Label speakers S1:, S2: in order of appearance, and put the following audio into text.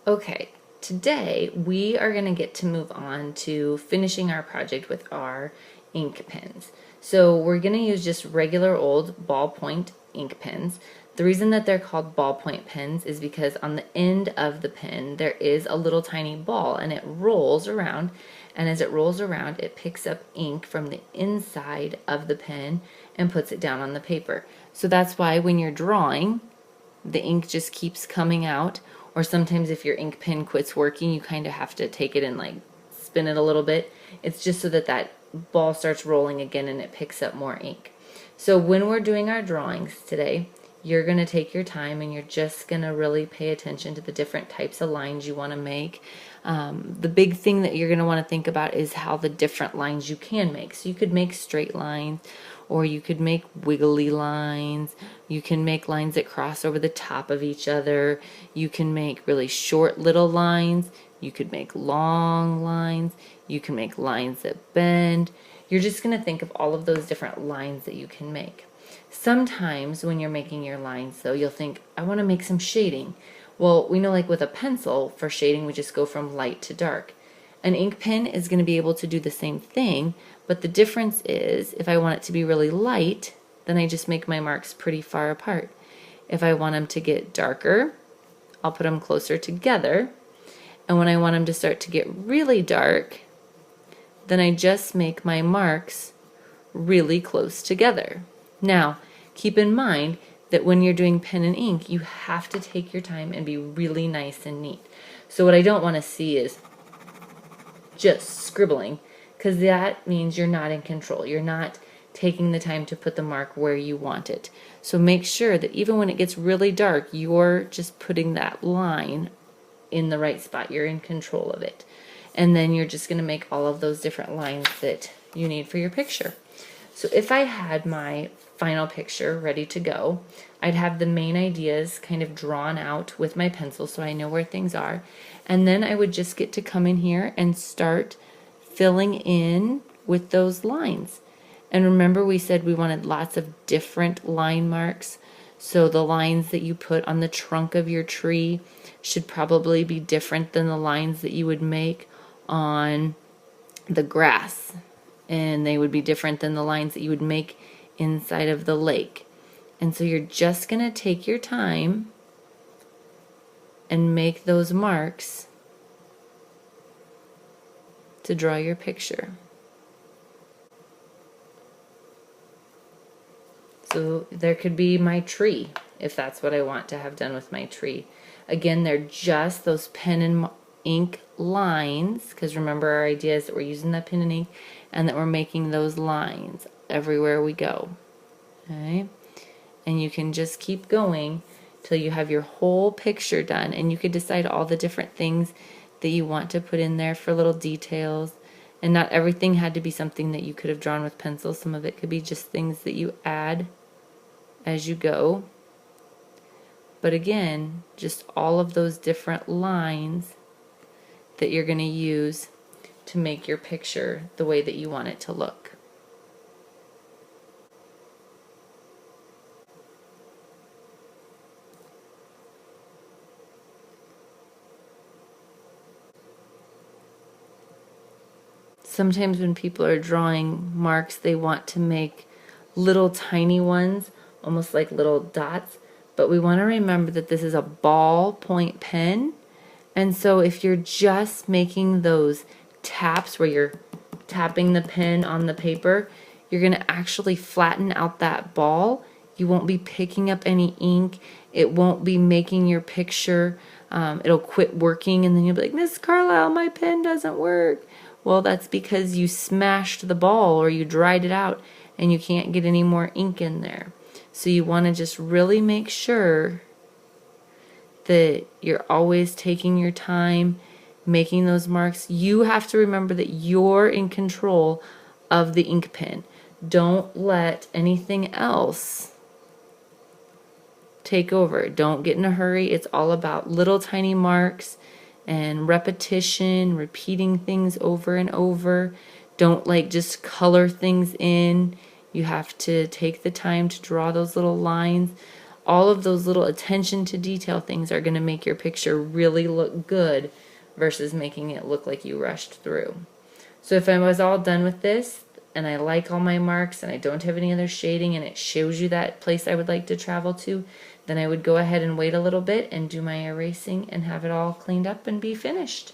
S1: Okay, today we are going to get to move on to finishing our project with our ink pens. So we're going to use just regular old ballpoint ink pens. The reason that they're called ballpoint pens is because on the end of the pen there is a little tiny ball and it rolls around, and as it rolls around it picks up ink from the inside of the pen and puts it down on the paper. So that's why when you're drawing, the ink just keeps coming out, or sometimes if your ink pen quits working, you kind of have to take it and like spin it a little bit. It's just so that that ball starts rolling again and it picks up more ink. So when we're doing our drawings today, you're going to take your time and you're just going to really pay attention to the different types of lines you want to make. The big thing that you're going to want to think about is how the different lines you can make. So you could make straight lines, or you could make wiggly lines. You can make lines that cross over the top of each other. You can make really short little lines. You could make long lines. You can make lines that bend. You're just going to think of all of those different lines that you can make. Sometimes when you're making your lines, though, you'll think, I want to make some shading. Well, we know like with a pencil, for shading, we just go from light to dark. An ink pen is going to be able to do the same thing, but the difference is if I want it to be really light, then I just make my marks pretty far apart. If I want them to get darker, I'll put them closer together. And when I want them to start to get really dark, then I just make my marks really close together. Now, keep in mind that when you're doing pen and ink, you have to take your time and be really nice and neat. So what I don't want to see is just scribbling, because that means you're not in control. You're not taking the time to put the mark where you want it. So make sure that even when it gets really dark, you're just putting that line in the right spot. You're in control of it. And then you're just going to make all of those different lines that you need for your picture. So if I had my final picture ready to go, I'd have the main ideas kind of drawn out with my pencil so I know where things are. And then I would just get to come in here and start filling in with those lines. And remember, we said we wanted lots of different line marks. So the lines that you put on the trunk of your tree should probably be different than the lines that you would make on the grass. And they would be different than the lines that you would make inside of the lake. And so you're just going to take your time and make those marks to draw your picture. So there could be my tree, if that's what I want to have done with my tree. Again, they're just those pen and ink lines, because remember our idea is that we're using that pen and ink and that we're making those lines everywhere we go. Okay? And you can just keep going till you have your whole picture done, and you could decide all the different things that you want to put in there for little details. And not everything had to be something that you could have drawn with pencil. Some of it could be just things that you add as you go. But again, just all of those different lines that you're going to use to make your picture the way that you want it to look. Sometimes when people are drawing marks, they want to make little tiny ones, almost like little dots, but we want to remember that this is a ballpoint pen. And so if you're just making those taps where you're tapping the pen on the paper, you're going to actually flatten out that ball. You won't be picking up any ink. It won't be making your picture. It'll quit working, and then you'll be like, Miss Carlisle, my pen doesn't work. Well, that's because you smashed the ball or you dried it out and you can't get any more ink in there. So you want to just really make sure that you're always taking your time making those marks. You have to remember that you're in control of the ink pen. Don't let anything else take over. Don't get in a hurry. It's all about little tiny marks and repetition, repeating things over and over. Don't like just color things in. You have to take the time to draw those little lines. all of those little attention to detail things are going to make your picture really look good versus making it look like you rushed through. So if I was all done with this and I like all my marks and I don't have any other shading and it shows you that place I would like to travel to, then I would go ahead and wait a little bit and do my erasing and have it all cleaned up and be finished.